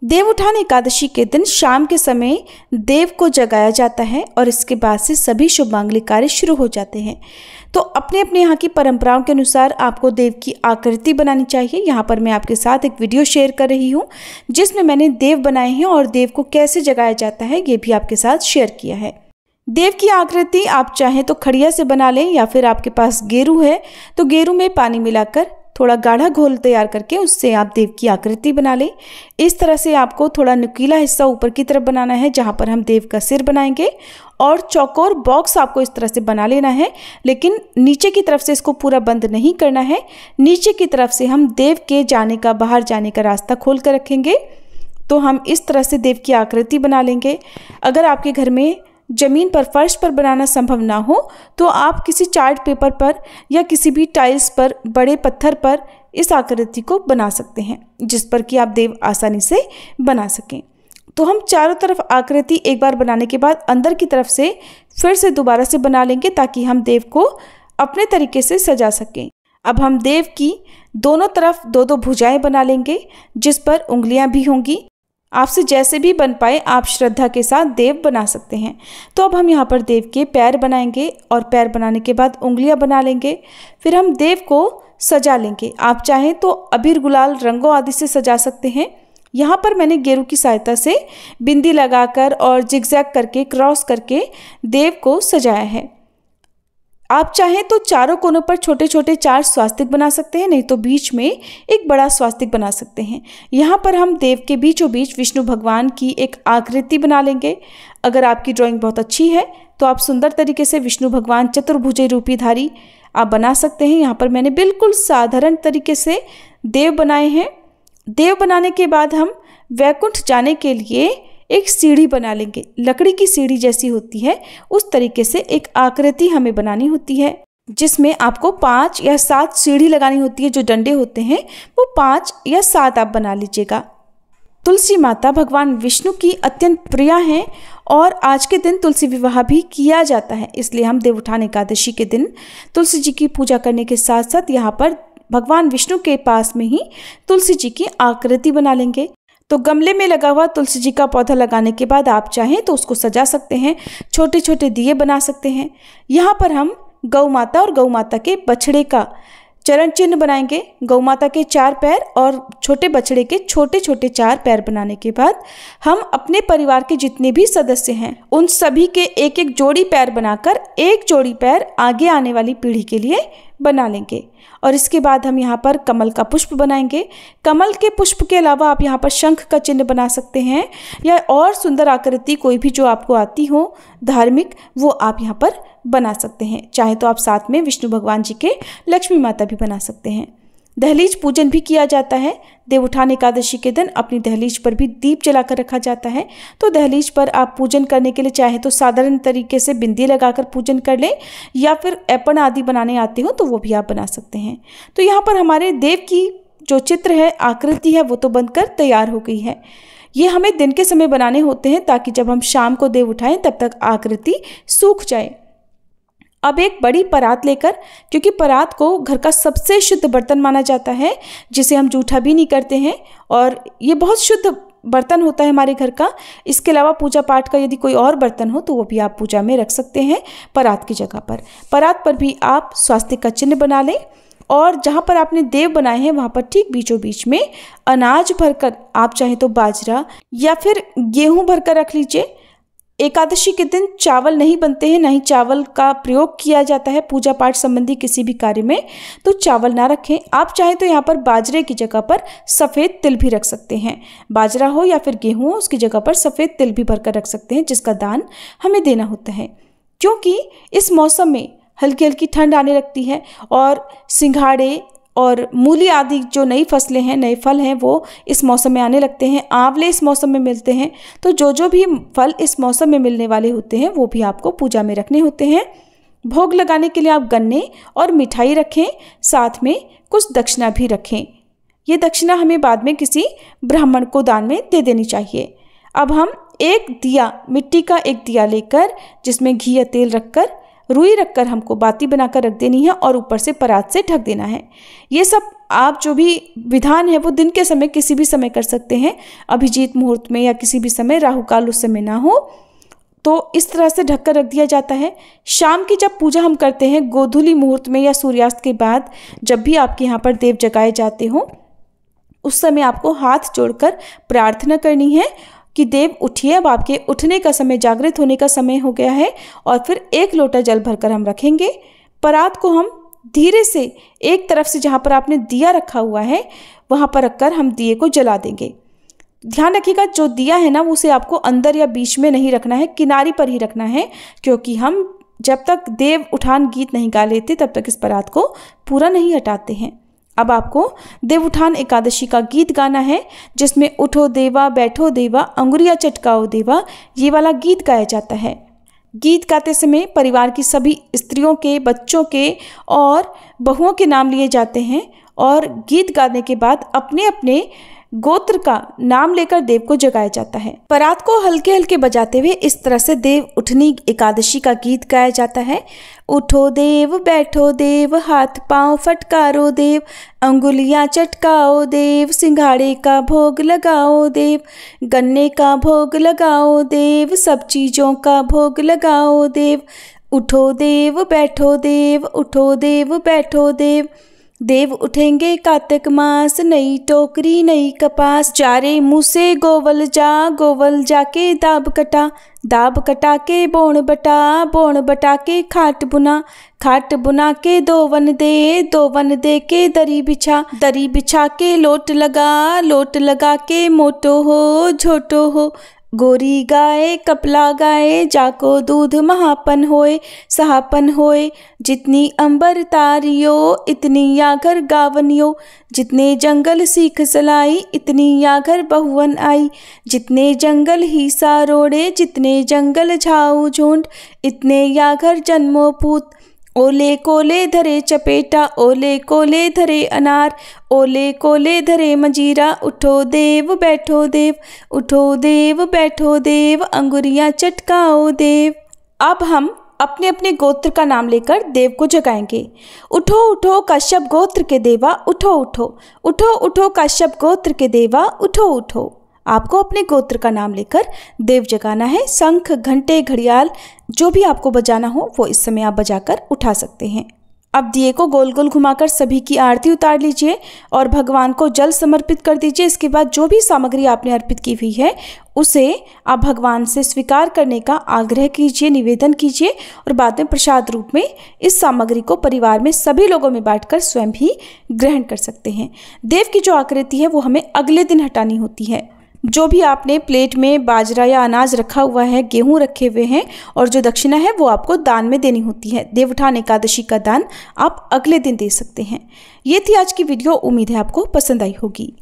देवउठान एकादशी के दिन शाम के समय देव को जगाया जाता है और इसके बाद से सभी शुभ मांगलिक कार्य शुरू हो जाते हैं। तो अपने अपने यहाँ की परंपराओं के अनुसार आपको देव की आकृति बनानी चाहिए। यहाँ पर मैं आपके साथ एक वीडियो शेयर कर रही हूँ जिसमें मैंने देव बनाए हैं और देव को कैसे जगाया जाता है ये भी आपके साथ शेयर किया है। देव की आकृति आप चाहें तो खड़िया से बना लें या फिर आपके पास गेरू है तो गेरू में पानी मिलाकर थोड़ा गाढ़ा घोल तैयार करके उससे आप देव की आकृति बना लें। इस तरह से आपको थोड़ा नुकीला हिस्सा ऊपर की तरफ बनाना है जहाँ पर हम देव का सिर बनाएंगे और चौकोर बॉक्स आपको इस तरह से बना लेना है, लेकिन नीचे की तरफ से इसको पूरा बंद नहीं करना है। नीचे की तरफ से हम देव के जाने का, बाहर जाने का रास्ता खोल कर रखेंगे। तो हम इस तरह से देव की आकृति बना लेंगे। अगर आपके घर में जमीन पर, फर्श पर बनाना संभव ना हो तो आप किसी चार्ट पेपर पर या किसी भी टाइल्स पर, बड़े पत्थर पर इस आकृति को बना सकते हैं जिस पर कि आप देव आसानी से बना सकें। तो हम चारों तरफ आकृति एक बार बनाने के बाद अंदर की तरफ से फिर से दोबारा से बना लेंगे ताकि हम देव को अपने तरीके से सजा सकें। अब हम देव की दोनों तरफ दो दो भुजाएं बना लेंगे जिस पर उंगलियां भी होंगी। आपसे जैसे भी बन पाए आप श्रद्धा के साथ देव बना सकते हैं। तो अब हम यहाँ पर देव के पैर बनाएंगे और पैर बनाने के बाद उंगलियां बना लेंगे। फिर हम देव को सजा लेंगे। आप चाहें तो अबीर गुलाल रंगों आदि से सजा सकते हैं। यहाँ पर मैंने गेरू की सहायता से बिंदी लगाकर और जिगजैग करके, क्रॉस करके देव को सजाया है। आप चाहें तो चारों कोनों पर छोटे छोटे 4 स्वास्तिक बना सकते हैं, नहीं तो बीच में एक बड़ा स्वास्तिक बना सकते हैं। यहाँ पर हम देव के बीचों बीच विष्णु भगवान की एक आकृति बना लेंगे। अगर आपकी ड्राइंग बहुत अच्छी है तो आप सुंदर तरीके से विष्णु भगवान चतुर्भुज रूपीधारी आप बना सकते हैं। यहाँ पर मैंने बिल्कुल साधारण तरीके से देव बनाए हैं। देव बनाने के बाद हम वैकुंठ जाने के लिए एक सीढ़ी बना लेंगे। लकड़ी की सीढ़ी जैसी होती है उस तरीके से एक आकृति हमें बनानी होती है जिसमें आपको 5 या 7 सीढ़ी लगानी होती है। जो डंडे होते हैं वो 5 या 7 आप बना लीजिएगा। तुलसी माता भगवान विष्णु की अत्यंत प्रिय हैं और आज के दिन तुलसी विवाह भी किया जाता है। इसलिए हम देवउठान एकादशी के दिन तुलसी जी की पूजा करने के साथ साथ यहाँ पर भगवान विष्णु के पास में ही तुलसी जी की आकृति बना लेंगे। तो गमले में लगा हुआ तुलसी जी का पौधा लगाने के बाद आप चाहें तो उसको सजा सकते हैं, छोटे छोटे दिए बना सकते हैं। यहाँ पर हम गौ माता और गौ माता के बछड़े का चरण चिन्ह बनाएंगे। गौ माता के 4 पैर और छोटे बछड़े के छोटे छोटे 4 पैर बनाने के बाद हम अपने परिवार के जितने भी सदस्य हैं उन सभी के एक एक जोड़ी पैर बनाकर एक जोड़ी पैर आगे आने वाली पीढ़ी के लिए बना लेंगे। और इसके बाद हम यहाँ पर कमल का पुष्प बनाएंगे। कमल के पुष्प के अलावा आप यहाँ पर शंख का चिन्ह बना सकते हैं या और सुंदर आकृति कोई भी जो आपको आती हो धार्मिक, वो आप यहाँ पर बना सकते हैं। चाहे तो आप साथ में विष्णु भगवान जी के लक्ष्मी माता भी बना सकते हैं। दहलीज पूजन भी किया जाता है। देवउठान एकादशी के दिन अपनी दहलीज पर भी दीप जलाकर रखा जाता है। तो दहलीज पर आप पूजन करने के लिए चाहे तो साधारण तरीके से बिंदी लगाकर पूजन कर लें या फिर ऐपण आदि बनाने आते हो तो वो भी आप बना सकते हैं। तो यहाँ पर हमारे देव की जो चित्र है, आकृति है, वो तो बनकर तैयार हो गई है। ये हमें दिन के समय बनाने होते हैं ताकि जब हम शाम को देव उठाएं तब तक आकृति सूख जाए। अब एक बड़ी परात लेकर, क्योंकि परात को घर का सबसे शुद्ध बर्तन माना जाता है जिसे हम जूठा भी नहीं करते हैं और ये बहुत शुद्ध बर्तन होता है हमारे घर का। इसके अलावा पूजा पाठ का यदि कोई और बर्तन हो तो वो भी आप पूजा में रख सकते हैं परात की जगह पर। परात पर भी आप स्वास्तिक का चिन्ह बना लें और जहाँ पर आपने देव बनाए हैं वहाँ पर ठीक बीचों बीच में अनाज भरकर, आप चाहें तो बाजरा या फिर गेहूँ भरकर रख लीजिए। एकादशी के दिन चावल नहीं बनते हैं, नहीं चावल का प्रयोग किया जाता है पूजा पाठ संबंधी किसी भी कार्य में, तो चावल ना रखें। आप चाहें तो यहाँ पर बाजरे की जगह पर सफ़ेद तिल भी रख सकते हैं। बाजरा हो या फिर गेहूँ हो उसकी जगह पर सफ़ेद तिल भी भरकर रख सकते हैं जिसका दान हमें देना होता है। क्योंकि इस मौसम में हल्की हल्की ठंड आने लगती है और सिंघाड़े और मूली आदि जो नई फसलें हैं, नए फल हैं, वो इस मौसम में आने लगते हैं। आंवले इस मौसम में मिलते हैं। तो जो भी फल इस मौसम में मिलने वाले होते हैं वो भी आपको पूजा में रखने होते हैं। भोग लगाने के लिए आप गन्ने और मिठाई रखें, साथ में कुछ दक्षिणा भी रखें। ये दक्षिणा हमें बाद में किसी ब्राह्मण को दान में दे देनी चाहिए। अब हम एक दिया, मिट्टी का एक दिया लेकर जिसमें घी या तेल रखकर रुई रखकर हमको बाती बनाकर रख देनी है और ऊपर से परात से ढक देना है। ये सब आप जो भी विधान है वो दिन के समय किसी भी समय कर सकते हैं, अभिजीत मुहूर्त में या किसी भी समय, राहु काल उस समय ना हो तो इस तरह से ढककर रख दिया जाता है। शाम की जब पूजा हम करते हैं गोधूली मुहूर्त में या सूर्यास्त के बाद, जब भी आपके यहाँ पर देव जगाए जाते हो उस समय आपको हाथ जोड़कर प्रार्थना करनी है कि देव उठिए, अब आपके उठने का समय, जागृत होने का समय हो गया है। और फिर 1 लोटा जल भरकर हम रखेंगे। परात को हम धीरे से एक तरफ से जहाँ पर आपने दिया रखा हुआ है वहाँ पर रखकर हम दिए को जला देंगे। ध्यान रखिएगा जो दिया है ना उसे आपको अंदर या बीच में नहीं रखना है, किनारे पर ही रखना है, क्योंकि हम जब तक देव उठान गीत नहीं गा लेते तब तक इस परात को पूरा नहीं हटाते हैं। अब आपको देव उठान एकादशी का गीत गाना है जिसमें उठो देवा, बैठो देवा, अंगुरिया चटकाओ देवा, ये वाला गीत गाया जाता है। गीत गाते समय परिवार की सभी स्त्रियों के, बच्चों के और बहुओं के नाम लिए जाते हैं और गीत गाने के बाद अपने अपने गोत्र का नाम लेकर देव को जगाया जाता है। परात को हल्के हल्के बजाते हुए इस तरह से देव उठनी एकादशी का गीत गाया जाता है। उठो देव, बैठो देव, हाथ पांव फटकारो देव, अंगुलियां चटकाओ देव, सिंघाड़े का भोग लगाओ देव, गन्ने का भोग लगाओ देव, सब चीज़ों का भोग लगाओ देव। उठो देव, बैठो देव, उठो देव, बैठो देव, देव उठेंगे कार्तिक मास, नई टोकरी नई कपास, चारे मुँह से गोवल जा, गोवल जाके दाब कटा, दाब कटा के बोण बटा, बोण बटा के खाट बुना, खाट बुना के दोवन दे, दोवन दे के दरी बिछा, दरी बिछा के लोट लगा, लोट लगा के मोटो हो झोटो हो, गोरी गाय कपला गाय, जाको दूध महापन होए, सहापन होए, जितनी अंबर तारियो इतनी या घर गावनियो, जितने जंगल सीख सलाई इतनी या घर बहुवन आई, जितने जंगल ही सारोड़े जितने जंगल झाऊ झुंड, इतने या घर जन्मो पूत, ओले कोले धरे चपेटा, ओले कोले धरे अनार, ओले कोले धरे मजीरा, उठो देव बैठो देव, उठो देव बैठो देव, अंगुरियां चटकाओ देव। अब हम अपने अपने गोत्र का नाम लेकर देव को जगाएंगे। उठो उठो कश्यप गोत्र के देवा, उठो उठो, उठो उठो कश्यप गोत्र के देवा, उठो उठो। आपको अपने गोत्र का नाम लेकर देव जगाना है। शंख, घंटे, घड़ियाल जो भी आपको बजाना हो वो इस समय आप बजाकर उठा सकते हैं। अब दिए को गोल गोल घुमाकर सभी की आरती उतार लीजिए और भगवान को जल समर्पित कर दीजिए। इसके बाद जो भी सामग्री आपने अर्पित की हुई है उसे आप भगवान से स्वीकार करने का आग्रह कीजिए, निवेदन कीजिए और बाद में प्रसाद रूप में इस सामग्री को परिवार में सभी लोगों में बांटकर स्वयं भी ग्रहण कर सकते हैं। देव की जो आकृति है वो हमें अगले दिन हटानी होती है। जो भी आपने प्लेट में बाजरा या अनाज रखा हुआ है, गेहूं रखे हुए हैं और जो दक्षिणा है वो आपको दान में देनी होती है। देव उठान एकादशी का दान आप अगले दिन दे सकते हैं। ये थी आज की वीडियो, उम्मीद है आपको पसंद आई होगी।